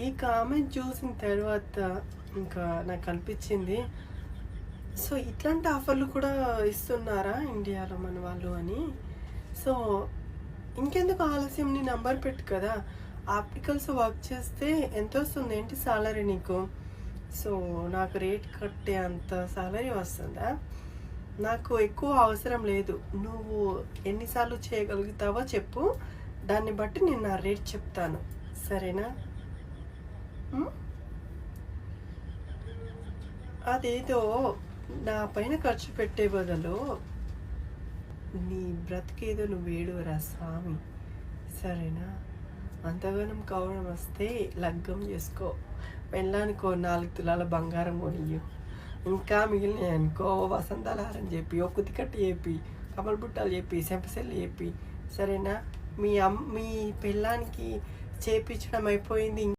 ఈ కామెంట్ చూసిన తర్వాత ఇంకా నాకు అనిపించింది, సో ఇట్లాంటి ఆఫర్లు కూడా ఇస్తున్నారా ఇండియాలో మన వాళ్ళు అని. సో ఇంకెందుకు ఆలస్యం, నీ నంబర్ పెట్టు కదా, ఆర్టికల్స్ వర్క్ చేస్తే ఎంత వస్తుంది, ఏంటి సాలరీ నీకు? సో నాకు రేట్ కట్టే అంత సాలరీ వస్తుందా? నాకు ఎక్కువ అవసరం లేదు, నువ్వు ఎన్నిసార్లు చేయగలుగుతావో చెప్పు, దాన్ని బట్టి నేను నా రేట్ చెప్తాను, సరేనా? అదేదో నా పైన ఖర్చు పెట్టే బదులు నీ బ్రతికేదో నువ్వు వేడువరా స్వామి, సరేనా? అంతగానం కావడం వస్తే లగ్గం చేసుకో, పెళ్ళానికో 4 తులాల బంగారం కొనియు, ఇంకా మిగిలిన అనుకో వసంతాలహారం చెప్పి, ఓ కుతికట్టు చెప్పి, కమల బుట్టాలు చెప్పి, సెంపసెల్లు చెప్పి, సరేనా? మీ పెళ్ళానికి చేపించడం అయిపోయింది.